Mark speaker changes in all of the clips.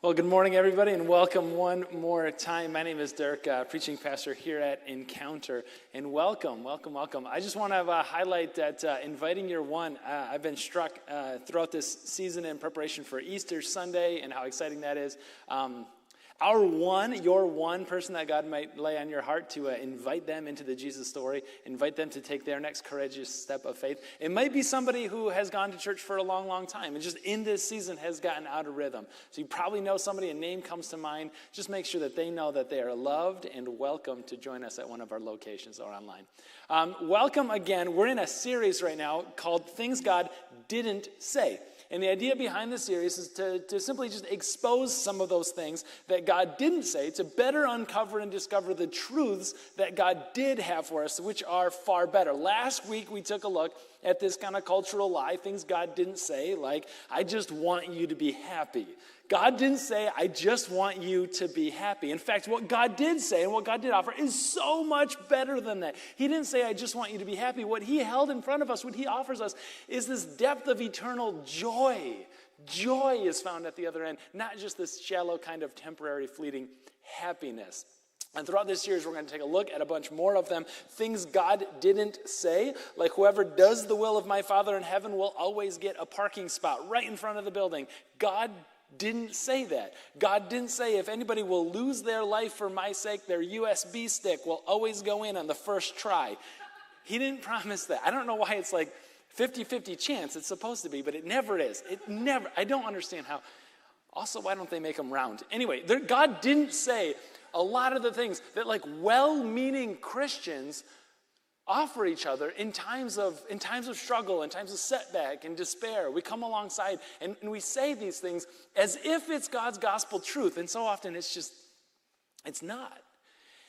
Speaker 1: Well, good morning, everybody, and welcome one more time. My name is Dirk, preaching pastor here at Encounter, and welcome. I just want to highlight that inviting your one, I've been struck throughout this season in preparation for Easter Sunday and how exciting that is. Your one person that God might lay on your heart to invite them into the Jesus story, invite them to take their next courageous step of faith. It might be somebody who has gone to church for a long, long time and just in this season has gotten out of rhythm. So you probably know somebody, a name comes to mind. Just make sure that they know that they are loved and welcome to join us at one of our locations or online. Welcome again. We're in a series right now called Things God Didn't Say. And the idea behind the series is to simply just expose some of those things that God didn't say, to better uncover and discover the truths that God did have for us, which are far better. Last week, we took a look at this kind of cultural lie, things God didn't say, like, I just want you to be happy. God didn't say, I just want you to be happy. In fact, what God did say and what God did offer is so much better than that. He didn't say, I just want you to be happy. What he held in front of us, what he offers us, is this depth of eternal joy. Joy is found at the other end, not just this shallow kind of temporary fleeting happiness. And throughout this series, we're going to take a look at a bunch more of them. Things God didn't say, like whoever does the will of my Father in heaven will always get a parking spot right in front of the building. God didn't say that. God didn't say if anybody will lose their life for my sake, their USB stick will always go in on the first try. He didn't promise that. I don't know why it's like 50-50 chance. It's supposed to be, but it never is. I don't understand how. Also, why don't they make them round? Anyway, God didn't say a lot of the things that like well-meaning Christians offer each other in times of struggle, in times of setback and despair. We come alongside and we say these things as if it's God's gospel truth. And so often it's not.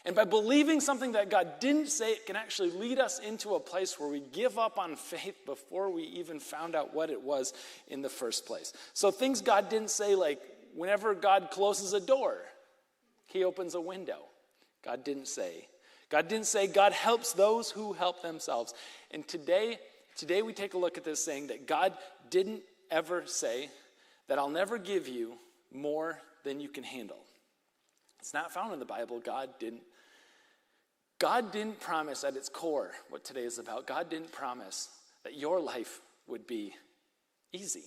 Speaker 1: And by believing something that God didn't say, it can actually lead us into a place where we give up on faith before we even found out what it was in the first place. So things God didn't say, like whenever God closes a door, he opens a window. God didn't say. God didn't say God helps those who help themselves. And today we take a look at this saying that God didn't ever say that I'll never give you more than you can handle. It's not found in the Bible. God didn't promise at its core what today is about. God didn't promise that your life would be easy.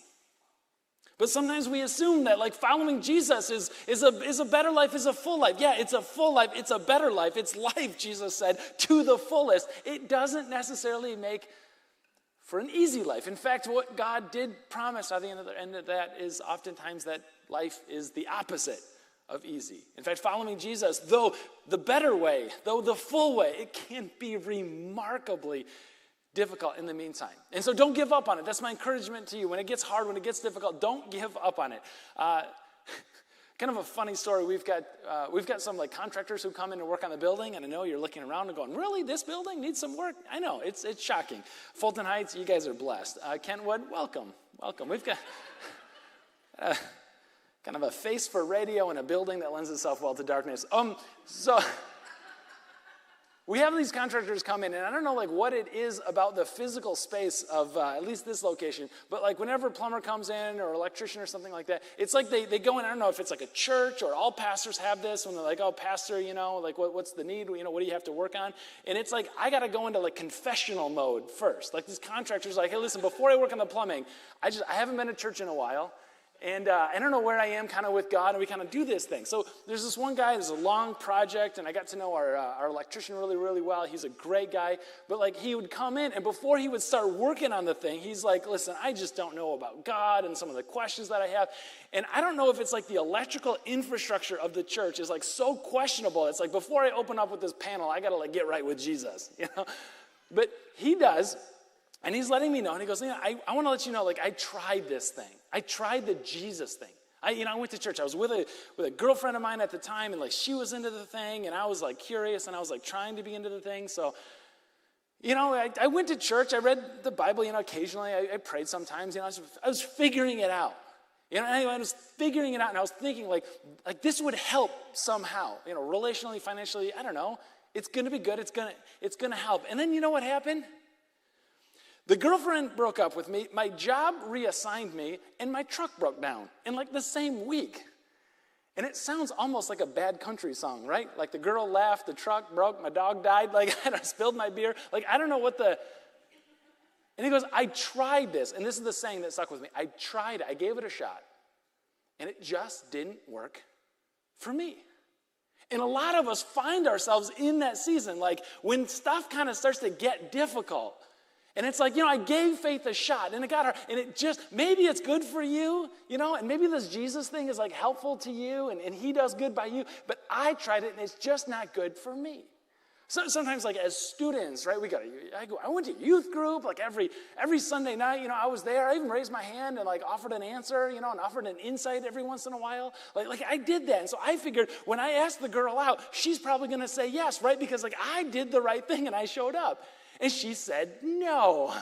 Speaker 1: But sometimes we assume that like following Jesus is a better life, is a full life. Yeah, it's a full life, it's a better life. It's life, Jesus said, to the fullest. It doesn't necessarily make for an easy life. In fact, what God did promise at the end of that is oftentimes that life is the opposite of easy. In fact, following Jesus, though the better way, though the full way, it can be remarkably difficult in the meantime. And so don't give up on it. That's my encouragement to you. When it gets hard, when it gets difficult, don't give up on it. Kind of a funny story. We've got some like contractors who come in and work on the building, and I know you're looking around and going, really, this building needs some work? I know, it's shocking. Fulton Heights, you guys are blessed. Kentwood, welcome. We've got kind of a face for radio and a building that lends itself well to darkness. So we have these contractors come in, and I don't know like what it is about the physical space of at least this location, but like whenever a plumber comes in or electrician or something like that, it's like they go in, I don't know if it's like a church or all pastors have this when they're like, oh, pastor, like what's the need? What do you have to work on? And it's like, I got to go into like confessional mode first. Like these contractors are like, hey, listen, before I work on the plumbing, I haven't been to church in a while. And I don't know where I am kind of with God, and we kind of do this thing. So there's this one guy, there's a long project, and I got to know our electrician really, really well. He's a great guy. But like he would come in, and before he would start working on the thing, he's like, listen, I just don't know about God and some of the questions that I have. And I don't know if it's like the electrical infrastructure of the church is like so questionable. It's like before I open up with this panel, I got to like get right with Jesus, But he does. And he's letting me know, and he goes, I want to let you know, like, I tried this thing. I tried the Jesus thing. I went to church. I was with a girlfriend of mine at the time, and, like, she was into the thing, and I was, like, curious, and I was, like, trying to be into the thing. So, I went to church. I read the Bible, occasionally. I prayed sometimes. I was figuring it out. I was figuring it out, and I was thinking, like this would help somehow, relationally, financially, I don't know. It's going to be good. It's going to help. And then you know what happened? The girlfriend broke up with me, my job reassigned me, and my truck broke down in like the same week. And it sounds almost like a bad country song, right? Like the girl laughed, the truck broke, my dog died, like I spilled my beer. Like I don't know what the... And he goes, I tried this. And this is the saying that stuck with me. I tried it. I gave it a shot. And it just didn't work for me. And a lot of us find ourselves in that season, like when stuff kind of starts to get difficult. And it's like, I gave faith a shot, and it got hard, and it just, maybe it's good for you, and maybe this Jesus thing is like helpful to you, and he does good by you, but I tried it, and it's just not good for me. So sometimes, like as students, right, I went to youth group, like every Sunday night, I was there. I even raised my hand and like offered an answer, and offered an insight every once in a while. Like I did that, and so I figured when I asked the girl out, she's probably going to say yes, right? Because like I did the right thing and I showed up, and she said no.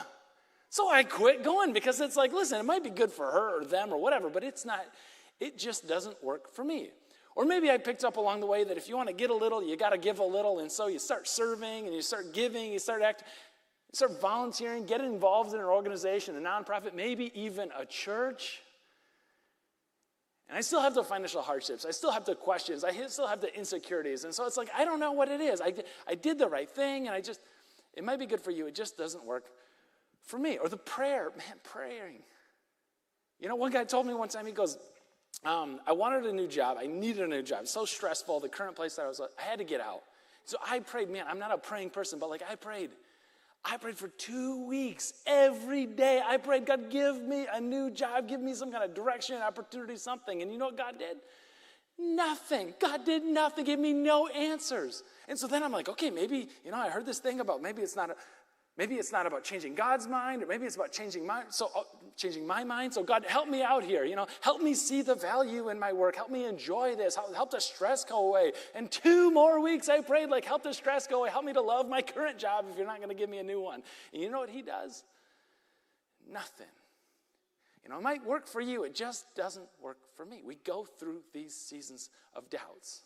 Speaker 1: So I quit going because it's like, listen, it might be good for her or them or whatever, but it's not. It just doesn't work for me. Or maybe I picked up along the way that if you want to get a little, you got to give a little. And so you start serving and you start giving, you start volunteering, get involved in an organization, a nonprofit, maybe even a church. And I still have the financial hardships. I still have the questions. I still have the insecurities. And so it's like, I don't know what it is. I did the right thing, and it might be good for you. It just doesn't work for me. Or the prayer, praying. One guy told me one time, he goes, I wanted a new job. I needed a new job. It's so stressful. The current place that I was at, I had to get out. So I prayed, man, I'm not a praying person, but like I prayed for 2 weeks every day. I prayed, God, give me a new job. Give me some kind of direction, opportunity, something. And you know what God did? Nothing. God did nothing. Gave me no answers. And so then I'm like, okay, maybe, I heard this thing about maybe it's not about changing God's mind, or maybe it's about changing my mind. So God, help me out here. Help me see the value in my work. Help me enjoy this. Help the stress go away. And 2 more weeks I prayed, like, help the stress go away. Help me to love my current job if you're not going to give me a new one. And you know what he does? Nothing. It might work for you. It just doesn't work for me. We go through these seasons of doubts.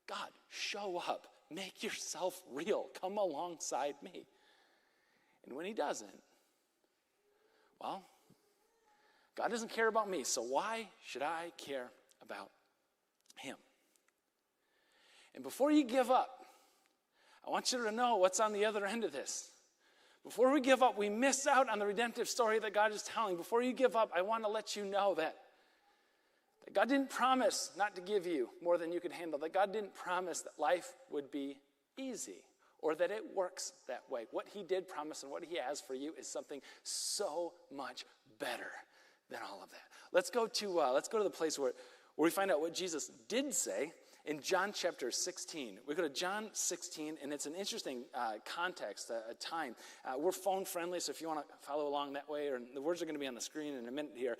Speaker 1: God, show up. Make yourself real. Come alongside me. And when he doesn't, well, God doesn't care about me, so why should I care about him? And before you give up, I want you to know what's on the other end of this. Before we give up, we miss out on the redemptive story that God is telling. Before you give up, I want to let you know that God didn't promise not to give you more than you could handle, that God didn't promise that life would be easy, or that it works that way. What he did promise and what he has for you is something so much better than all of that. Let's go to the place where we find out what Jesus did say in John chapter 16. We go to John 16, and it's an interesting context, a time. We're phone friendly, so if you want to follow along that way, or the words are going to be on the screen in a minute here.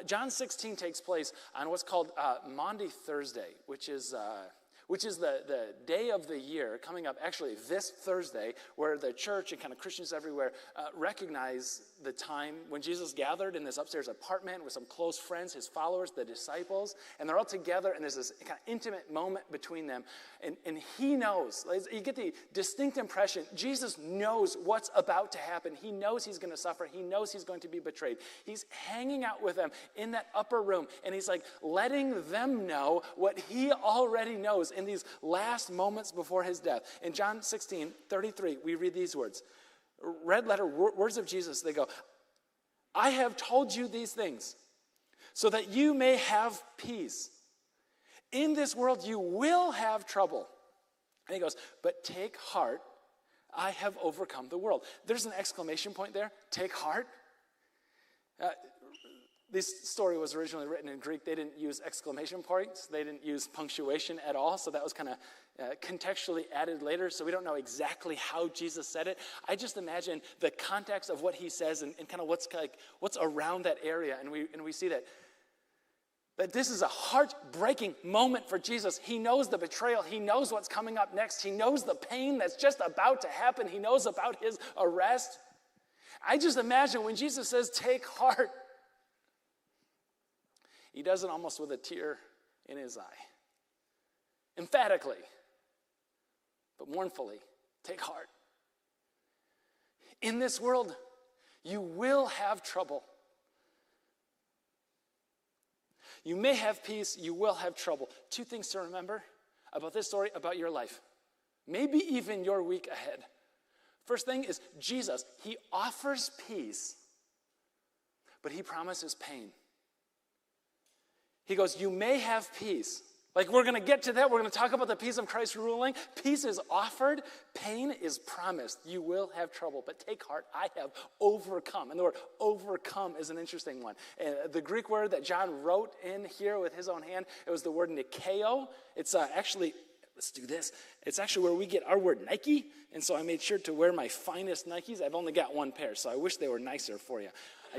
Speaker 1: John 16 takes place on what's called Maundy Thursday, which is the day of the year coming up, actually this Thursday, where the church and kind of Christians everywhere recognize the time when Jesus gathered in this upstairs apartment with some close friends, his followers, the disciples, and they're all together, and there's this kind of intimate moment between them, and he knows, you get the distinct impression, Jesus knows what's about to happen. He knows he's going to suffer. He knows he's going to be betrayed. He's hanging out with them in that upper room, and he's like letting them know what he already knows in these last moments before his death. In John 16:33, we read these words. Red letter words of Jesus. They go, I have told you these things so that you may have peace. In this world you will have trouble. And he goes, but take heart, I have overcome the world. There's an exclamation point there. Take heart. This story was originally written in Greek. They didn't use exclamation points. They didn't use punctuation at all. So that was kind of contextually added later. So we don't know exactly how Jesus said it. I just imagine the context of what he says and kind of what's around that area. And we see that this is a heartbreaking moment for Jesus. He knows the betrayal. He knows what's coming up next. He knows the pain that's just about to happen. He knows about his arrest. I just imagine when Jesus says, take heart, he does it almost with a tear in his eye. Emphatically, but mournfully, take heart. In this world, you will have trouble. You may have peace, you will have trouble. Two things to remember about this story, about your life. Maybe even your week ahead. First thing is Jesus. He offers peace, but he promises pain. He goes, you may have peace. Like, we're going to get to that. We're going to talk about the peace of Christ ruling. Peace is offered. Pain is promised. You will have trouble, but take heart. I have overcome. And the word overcome is an interesting one. The Greek word that John wrote in here with his own hand, it was the word Nikeo. It's actually, let's do this. It's actually where we get our word Nike. And so I made sure to wear my finest Nikes. I've only got one pair, so I wish they were nicer for you. I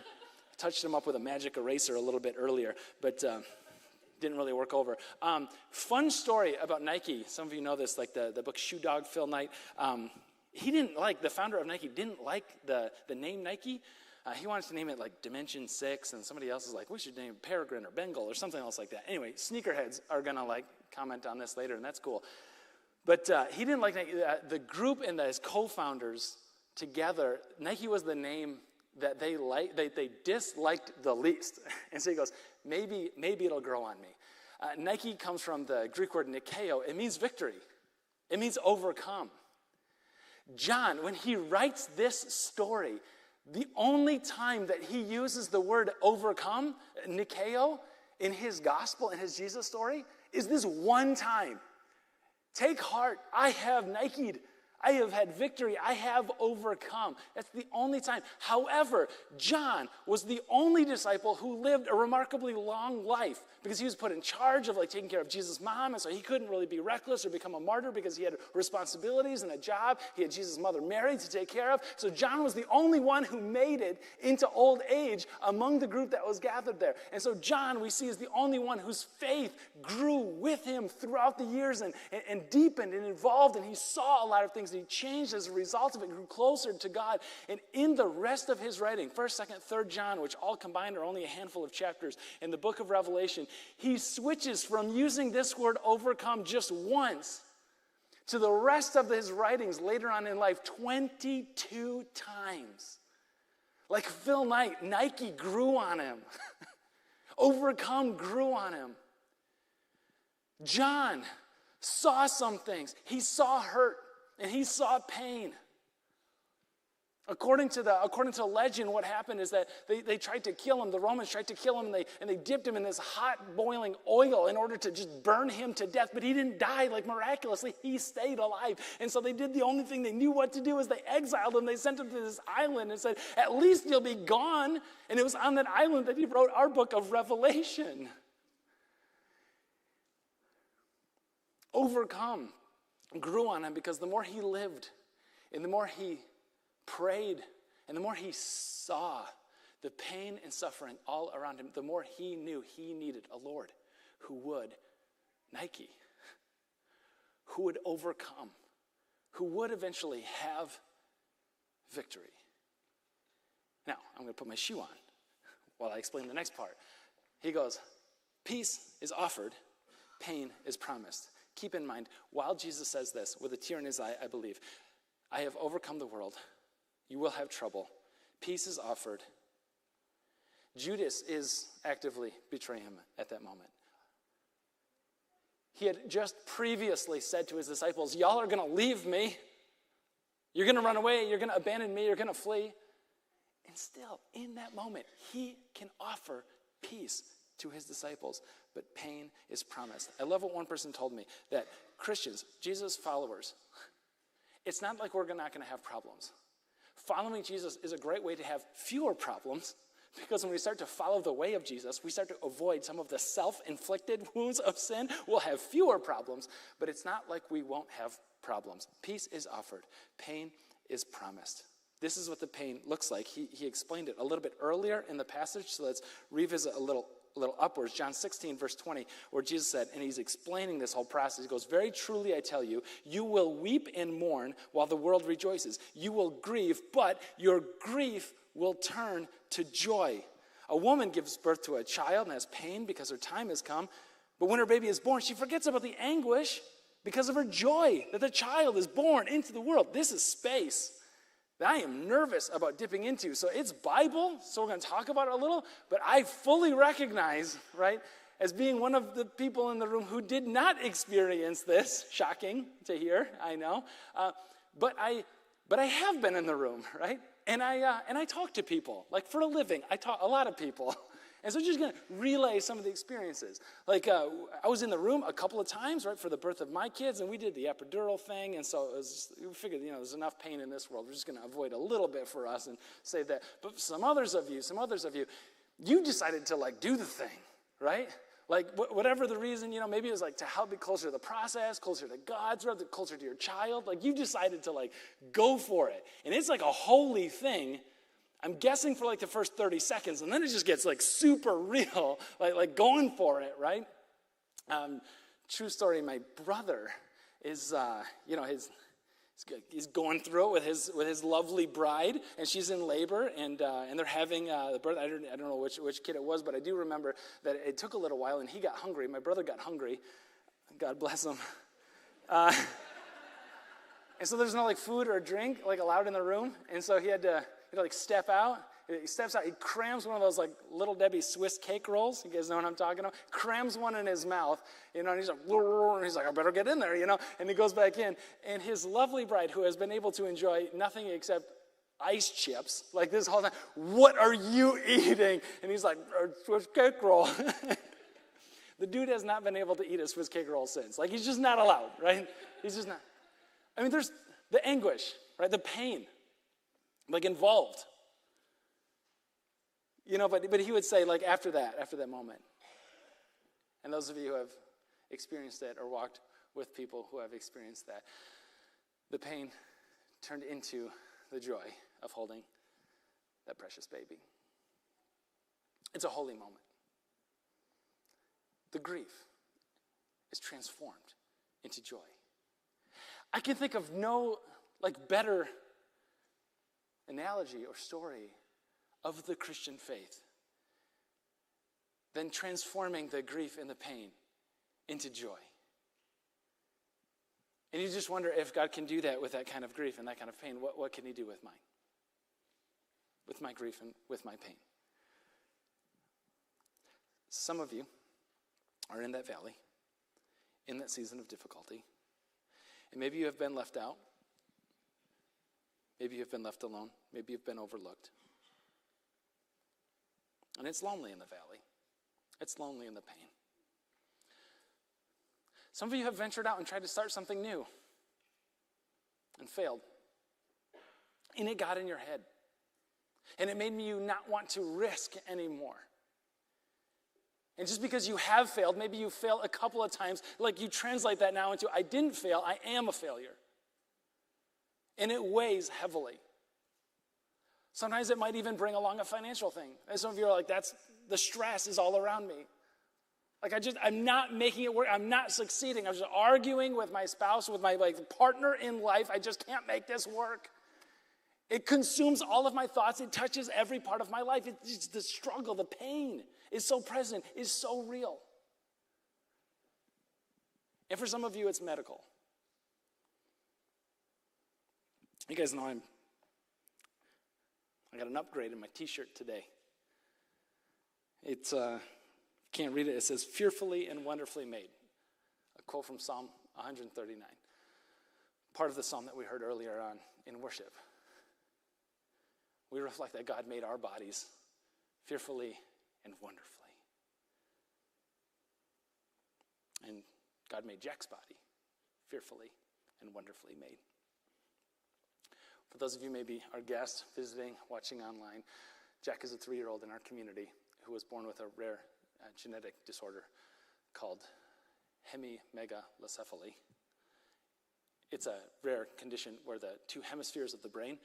Speaker 1: touched them up with a magic eraser a little bit earlier, but didn't really work over. Fun story about Nike. Some of you know this, like the book Shoe Dog, Phil Knight. The founder of Nike didn't like the name Nike. He wanted to name it like Dimension 6, and somebody else is like, we should name it Peregrine or Bengal or something else like that. Anyway, sneakerheads are going to comment on this later, and that's cool. But he didn't like Nike. The group and his co-founders together, Nike was the name that they disliked the least. And so he goes, maybe it'll grow on me. Nike comes from the Greek word Nikeo. It means victory. It means overcome. John, when he writes this story, the only time that he uses the word overcome, Nikeo, in his gospel, in his Jesus story, is this one time. Take heart, I have Nike'd. I have had victory. I have overcome. That's the only time. However, John was the only disciple who lived a remarkably long life because he was put in charge of taking care of Jesus' mom, and so he couldn't really be reckless or become a martyr because he had responsibilities and a job. He had Jesus' mother Mary to take care of. So John was the only one who made it into old age among the group that was gathered there. And so John, we see, is the only one whose faith grew with him throughout the years and deepened and evolved, and he saw a lot of things. He changed as a result of it, grew closer to God. And in the rest of his writing, 1st, 2nd, 3rd John, which all combined are only a handful of chapters, in the book of Revelation, he switches from using this word overcome just once to the rest of his writings later on in life 22 times. Like Phil Knight, Nike grew on him. Overcome grew on him. John saw some things. He saw hurt. And he saw pain. According to legend, what happened is that they tried to kill him. The Romans tried to kill him, and they dipped him in this hot boiling oil in order to just burn him to death. But he didn't die miraculously. He stayed alive. And so they did the only thing they knew what to do is they exiled him. They sent him to this island and said, at least you'll be gone. And it was on that island that he wrote our book of Revelation. Overcome grew on him because the more he lived and the more he prayed and the more he saw the pain and suffering all around him, the more he knew he needed a Lord who would Nike, who would overcome, who would eventually have victory. Now, I'm going to put my shoe on while I explain the next part. He goes, peace is offered, pain is promised. Keep in mind, while Jesus says this, with a tear in his eye, I believe, I have overcome the world. You will have trouble. Peace is offered. Judas is actively betraying him at that moment. He had just previously said to his disciples, y'all are going to leave me. You're going to run away. You're going to abandon me. You're going to flee. And still, in that moment, he can offer peace to his disciples, but pain is promised. I love what one person told me, that Christians, Jesus followers, it's not like we're not going to have problems. Following Jesus is a great way to have fewer problems, because when we start to follow the way of Jesus, we start to avoid some of the self-inflicted wounds of sin. We'll have fewer problems, but it's not like we won't have problems. Peace is offered. Pain is promised. This is what the pain looks like. He explained it a little bit earlier in the passage, so let's revisit a little upwards. John 16, verse 20, where Jesus said, and he's explaining this whole process. He goes, very truly I tell you, you will weep and mourn while the world rejoices. You will grieve, but your grief will turn to joy. A woman gives birth to a child and has pain because her time has come, but when her baby is born, she forgets about the anguish because of her joy that the child is born into the world. This is space that I am nervous about dipping into. So it's Bible, so we're going to talk about it a little, but I fully recognize, right, as being one of the people in the room who did not experience this, shocking to hear, I know, but I have been in the room, right? And I talk to people, like for a living. I talk a lot of people. And so I'm just going to relay some of the experiences. Like I was in the room a couple of times, right, for the birth of my kids, and we did the epidural thing. And so we figured, there's enough pain in this world. We're just going to avoid a little bit for us and save that. But some others of you, you decided to like do the thing, right? Like whatever the reason, maybe it was like to help be closer to the process, closer to God's, rather closer to your child. Like you decided to like go for it. And it's like a holy thing. I'm guessing for like the first 30 seconds, and then it just gets like super real, like going for it, right? True story, my brother is, he's going through it with his lovely bride, and she's in labor, and they're having the birth. I don't know which kid it was, but I do remember that it took a little while, and he got hungry. My brother got hungry. God bless him. And so there's no like food or drink like allowed in the room, and so he had to like step out. He steps out. He crams one of those like Little Debbie Swiss cake rolls. You guys know what I'm talking about? Crams one in his mouth, and he's like, I better get in there, And he goes back in, and his lovely bride, who has been able to enjoy nothing except ice chips, like this whole time, what are you eating? And he's like, a Swiss cake roll. The dude has not been able to eat a Swiss cake roll since. Like he's just not allowed, right? He's just not. I mean, there's the anguish, right? The pain, like involved. But he would say, like, after that moment, and those of you who have experienced it or walked with people who have experienced that, the pain turned into the joy of holding that precious baby. It's a holy moment. The grief is transformed into joy. I can think of no, like, better analogy or story of the Christian faith than transforming the grief and the pain into joy. And you just wonder if God can do that with that kind of grief and that kind of pain. What can he do with mine? With my grief and with my pain. Some of you are in that valley, in that season of difficulty. And maybe you have been left out. Maybe you've been left alone. Maybe you've been overlooked. And it's lonely in the valley. It's lonely in the pain. Some of you have ventured out and tried to start something new and failed. And it got in your head. And it made you not want to risk anymore. And just because you have failed, maybe you failed a couple of times, like you translate that now into, I didn't fail, I am a failure. And it weighs heavily. Sometimes it might even bring along a financial thing. And some of you are like, the stress is all around me. Like I'm not making it work. I'm not succeeding. I'm just arguing with my spouse, with my partner in life. I just can't make this work. It consumes all of my thoughts. It touches every part of my life. It's the struggle, the pain is so present, is so real. And for some of you, it's medical. You guys know I got an upgrade in my t-shirt today. It's, can't read it. It says, fearfully and wonderfully made. A quote from Psalm 139. Part of the psalm that we heard earlier on in worship. We reflect that God made our bodies fearfully and wonderfully. And God made Jack's body fearfully and wonderfully made. For those of you maybe our guests visiting, watching online, Jack is a 3-year-old in our community who was born with a rare genetic disorder called hemimegalocephaly. It's a rare condition where the 2 hemispheres of the brain,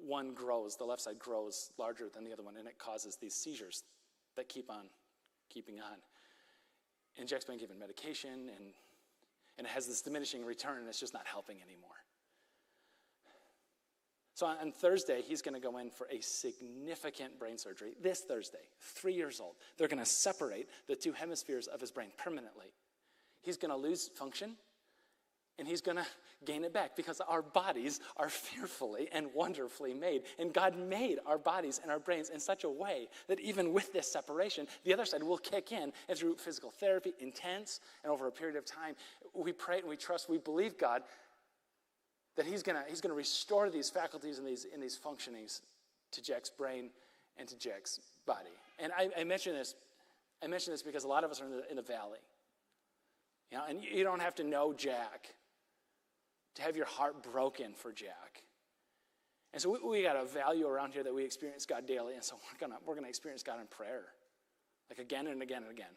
Speaker 1: one grows, the left side grows larger than the other one, and it causes these seizures that keep on keeping on. And Jack's been given medication, and it has this diminishing return, and it's just not helping anymore. So on Thursday, he's going to go in for a significant brain surgery. This Thursday, 3 years old. They're going to separate the 2 hemispheres of his brain permanently. He's going to lose function, and he's going to gain it back because our bodies are fearfully and wonderfully made. And God made our bodies and our brains in such a way that even with this separation, the other side will kick in. And through physical therapy, intense, and over a period of time, we pray and we trust, we believe God that he's going to restore these faculties and these functionings to Jack's brain and to Jack's body. And I mention this because a lot of us are in the valley. You know, and you don't have to know Jack to have your heart broken for Jack. And so we got a value around here that we experience God daily, and so we're gonna experience God in prayer, like again and again and again.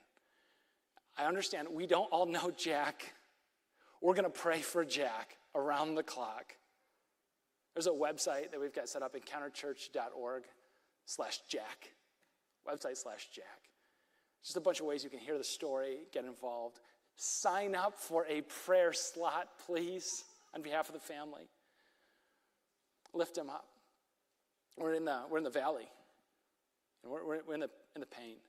Speaker 1: I understand we don't all know Jack. We're gonna pray for Jack around the clock. There's a website that we've got set up, encounterchurch.org/Jack, website/Jack. Just a bunch of ways you can hear the story, get involved. Sign up for a prayer slot, please, on behalf of the family. Lift him up. We're in the valley. And we're in the pain.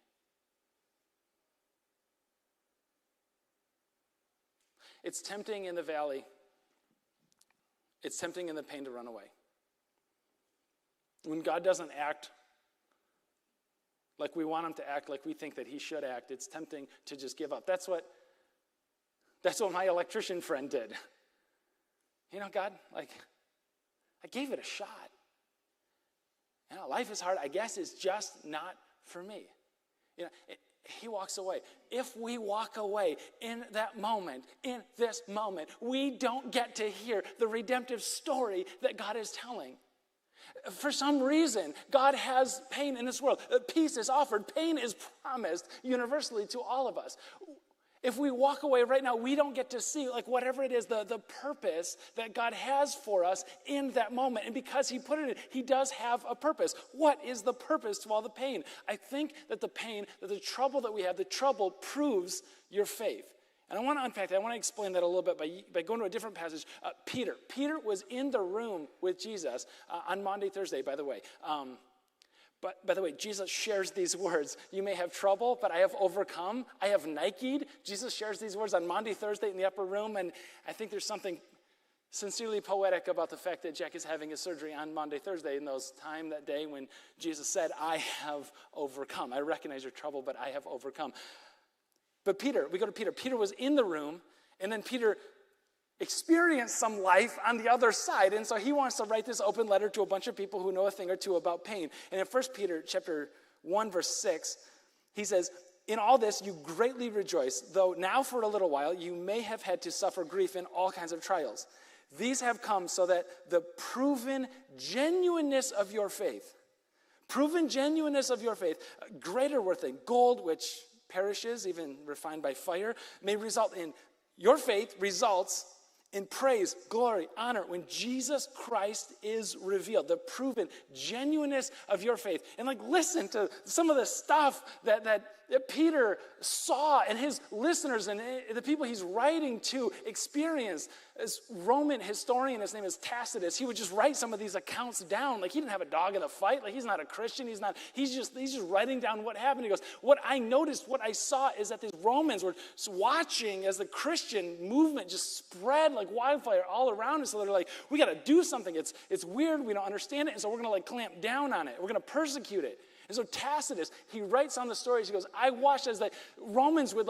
Speaker 1: It's tempting in the valley. It's tempting in the pain to run away. When God doesn't act like we want him to act, like we think that he should act, it's tempting to just give up. That's what my electrician friend did. You know, God, I gave it a shot. You know, life is hard. I guess it's just not for me. You know, he walks away. If we walk away in that moment, in this moment, we don't get to hear the redemptive story that God is telling. For some reason, God has pain in this world. Peace is offered. Pain is promised universally to all of us. If we walk away right now, we don't get to see, whatever it is, the purpose that God has for us in that moment. And because he put it in, he does have a purpose. What is the purpose to all the pain? I think that the pain, that the trouble that we have, the trouble proves your faith. And I want to unpack that. I want to explain that a little bit by going to a different passage. Peter was in the room with Jesus on Maundy, Thursday, by the way. But by the way, Jesus shares these words. You may have trouble, but I have overcome. I have Nike'd. Jesus shares these words on Maundy, Thursday in the upper room. And I think there's something sincerely poetic about the fact that Jack is having his surgery on Maundy, Thursday in those time that day when Jesus said, I have overcome. I recognize your trouble, but I have overcome. But Peter, we go to Peter. Peter was in the room, and then Peter experienced some life on the other side. And so he wants to write this open letter to a bunch of people who know a thing or two about pain. And in 1 Peter chapter 1, verse 6, he says, in all this you greatly rejoice, though now for a little while you may have had to suffer grief in all kinds of trials. These have come so that the proven genuineness of your faith, greater worth than gold, which perishes, even refined by fire, may result in your faith results in praise, glory, honor when Jesus Christ is revealed. The proven genuineness of your faith. And listen to some of the stuff that Peter saw and his listeners and the people he's writing to experience. This Roman historian, his name is Tacitus, he would just write some of these accounts down. He didn't have a dog in the fight. He's not a Christian. He's just writing down what happened. He goes, what I noticed, what I saw is that these Romans were watching as the Christian movement just spread like wildfire all around us. So they're like, we got to do something. It's weird. We don't understand it. And so we're going to clamp down on it. We're going to persecute it. And so Tacitus, he writes on the stories, he goes, I watched as the Romans would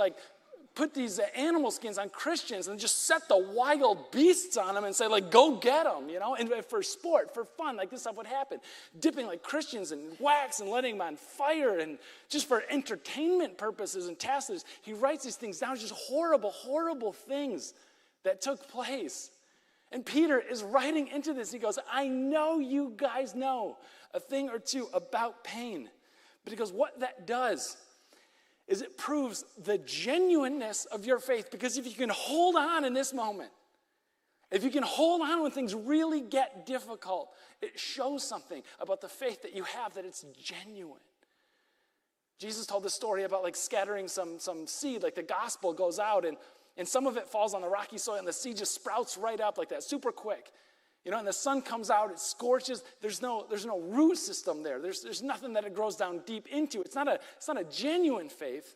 Speaker 1: put these animal skins on Christians and just set the wild beasts on them and say, go get them, and for sport, for fun, this stuff would happen. Dipping Christians in wax and letting them on fire and just for entertainment purposes. And Tacitus, he writes these things down, just horrible, horrible things that took place. And Peter is writing into this. He goes, I know you guys know a thing or two about pain. But he goes, what that does is it proves the genuineness of your faith. Because if you can hold on in this moment, if you can hold on when things really get difficult, it shows something about the faith that you have, that it's genuine. Jesus told the story about scattering some seed, the gospel goes out and some of it falls on the rocky soil and the seed just sprouts right up like that, super quick. And the sun comes out, it scorches. There's no root system there. There's nothing that it grows down deep into. It's not a genuine faith.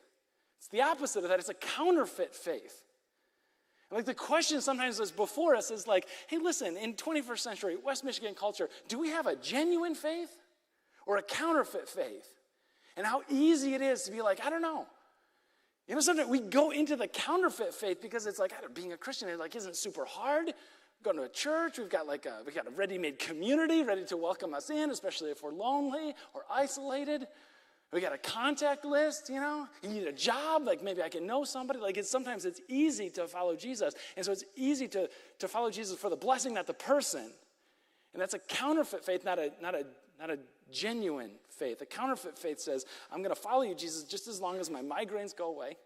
Speaker 1: It's the opposite of that. It's a counterfeit faith. Like the question sometimes that's before us is like, hey, listen, in 21st century West Michigan culture, do we have a genuine faith or a counterfeit faith? And how easy it is to be like, I don't know. You know, sometimes we go into the counterfeit faith because it's like, being a Christian isn't super hard. Going to a church, we got a ready-made community ready to welcome us in, especially if we're lonely or isolated. We got a contact list, you know. You need a job, like maybe I can know somebody. Like sometimes it's easy to follow Jesus. And so it's easy to follow Jesus for the blessing, not the person. And that's a counterfeit faith, not a genuine faith. A counterfeit faith says, I'm going to follow you, Jesus, just as long as my migraines go away.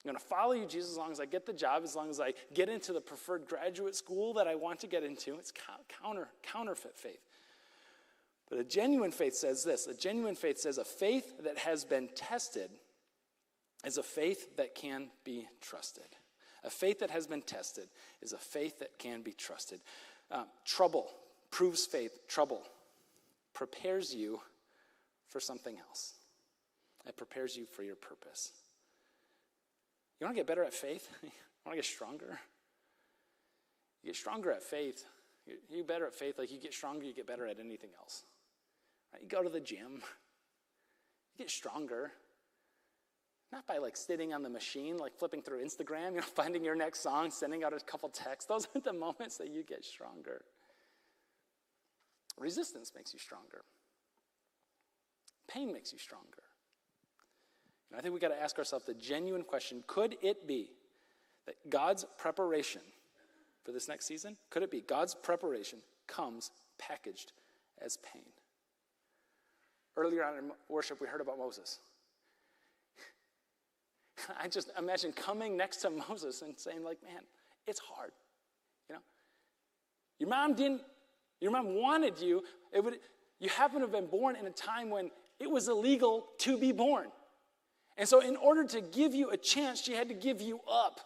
Speaker 1: I'm going to follow you, Jesus, as long as I get the job, as long as I get into the preferred graduate school that I want to get into. It's counterfeit faith. But a genuine faith says this. A genuine faith says a faith that has been tested is a faith that can be trusted. A faith that has been tested is a faith that can be trusted. Trouble proves faith. Trouble prepares you for something else. It prepares you for your purpose. You want to get better at faith? You want to get stronger? You get stronger at faith. You get better at faith. Like you get stronger, you get better at anything else. Right? You go to the gym. You get stronger. Not by like sitting on the machine, like flipping through Instagram, finding your next song, sending out a couple texts. Those aren't the moments that you get stronger. Resistance makes you stronger. Pain makes you stronger. And I think we got to ask ourselves the genuine question, could it be that God's preparation for this next season, could it be God's preparation comes packaged as pain? Earlier on in worship, we heard about Moses. I just imagine coming next to Moses and saying, like, man, it's hard. Your mom wanted you. You happen to have been born in a time when it was illegal to be born. And so in order to give you a chance, she had to give you up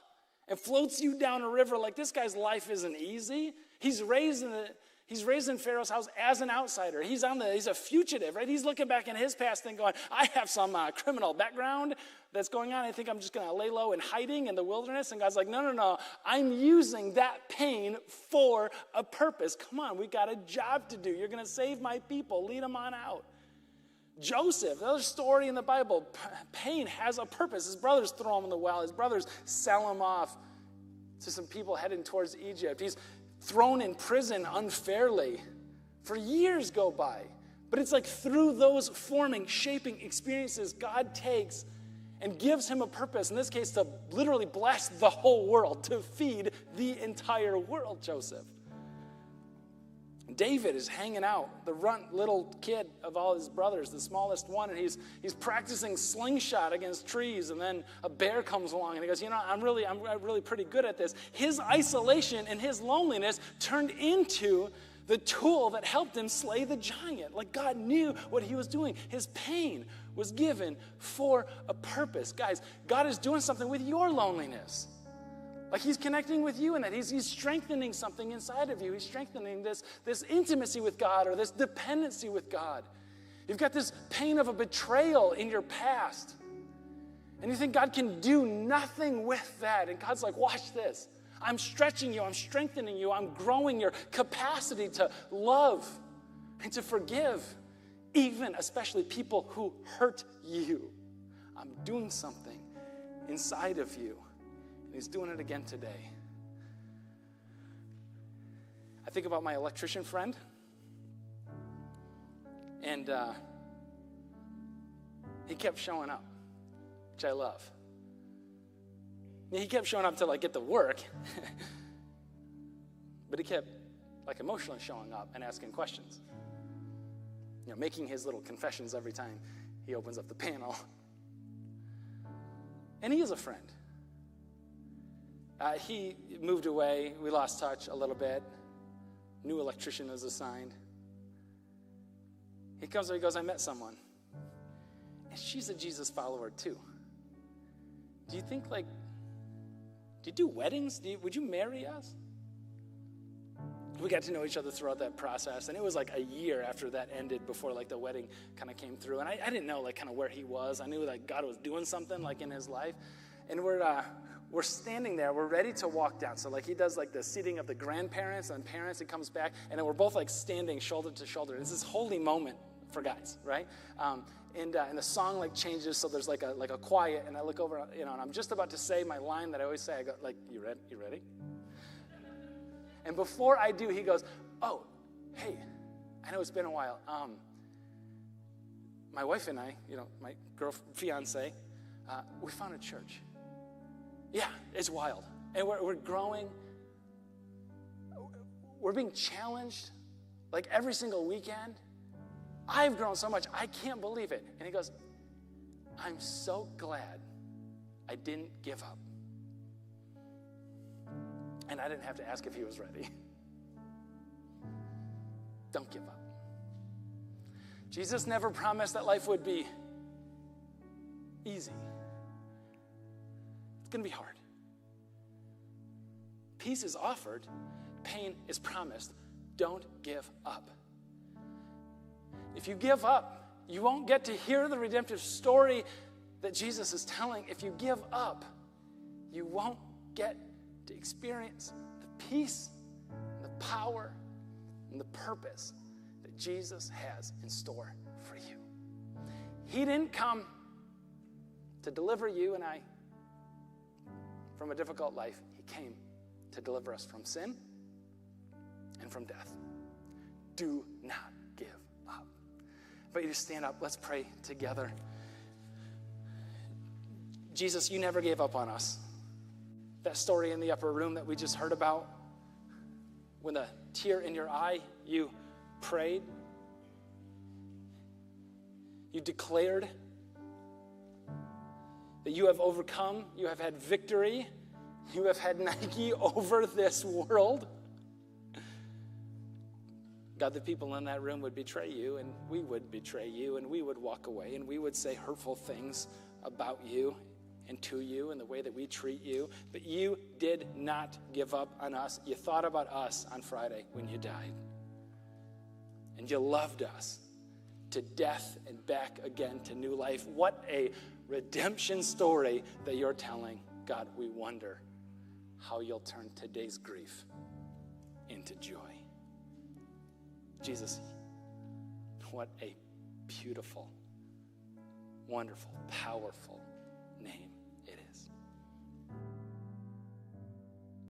Speaker 1: and floats you down a river. Like, this guy's life isn't easy. He's raised in Pharaoh's house as an outsider. He's a fugitive, right? He's looking back in his past and going, I have some criminal background that's going on. I think I'm just going to lay low in hiding in the wilderness. And God's like, no. I'm using that pain for a purpose. Come on, we got a job to do. You're going to save my people. Lead them on out. Joseph, another story in the Bible, pain has a purpose. His brothers throw him in the well. His brothers sell him off to some people heading towards Egypt. He's thrown in prison unfairly. For years go by. But it's like through those forming, shaping experiences, God takes and gives him a purpose. In this case, to literally bless the whole world, to feed the entire world, Joseph. David is hanging out, the runt little kid of all his brothers, the smallest one, and he's practicing slingshot against trees, and then a bear comes along, and he goes, I'm really pretty good at this. His isolation and his loneliness turned into the tool that helped him slay the giant. Like, God knew what he was doing. His pain was given for a purpose. Guys, God is doing something with your loneliness. Like, he's connecting with you in that. He's strengthening something inside of you. He's strengthening this intimacy with God or this dependency with God. You've got this pain of a betrayal in your past. And you think God can do nothing with that. And God's like, watch this. I'm stretching you. I'm strengthening you. I'm growing your capacity to love and to forgive, even especially people who hurt you. I'm doing something inside of you. He's doing it again today. I think about my electrician friend. And he kept showing up, which I love. He kept showing up to get the work. But he kept emotionally showing up and asking questions. Making his little confessions every time he opens up the panel. And he is a friend. He moved away. We lost touch a little bit. New electrician was assigned. He comes and he goes, I met someone. And she's a Jesus follower too. Do you think, do you do weddings? Would you marry us? We got to know each other throughout that process. And it was a year after that ended before the wedding kind of came through. And I didn't know kind of where he was. I knew God was doing something in his life. And we're standing there, we're ready to walk down. So like he does like the seating of the grandparents and parents, and comes back, and then we're both like standing shoulder to shoulder. It's this holy moment for guys, right? And the song like changes, so there's like a quiet, and I look over, and I'm just about to say my line that I always say. I go like, "You ready?" And before I do, he goes, "Oh, hey, I know it's been a while. My wife and I, my fiance, we found a church. Yeah, it's wild, and we're growing. We're being challenged like every single weekend. I've grown so much, I can't believe it." And he goes, "I'm so glad I didn't give up." And I didn't have to ask if he was ready. Don't give up. Jesus never promised that life would be easy. It's going to be hard. Peace is offered. Pain is promised. Don't give up. If you give up, you won't get to hear the redemptive story that Jesus is telling. If you give up, you won't get to experience the peace, and the power, and the purpose that Jesus has in store for you. He didn't come to deliver you and I from a difficult life. He came to deliver us from sin and from death. Do not give up. But you just stand up. Let's pray together. Jesus, you never gave up on us. That story in the upper room that we just heard about, when a tear in your eye, you prayed. You declared that you have overcome, you have had victory, you have had Nike over this world. God, the people in that room would betray you, and we would betray you, and we would walk away, and we would say hurtful things about you and to you and the way that we treat you. But you did not give up on us. You thought about us on Friday when you died. And you loved us to death and back again to new life. What a redemption story that you're telling. God, we wonder how you'll turn today's grief into joy. Jesus, what a beautiful, wonderful, powerful,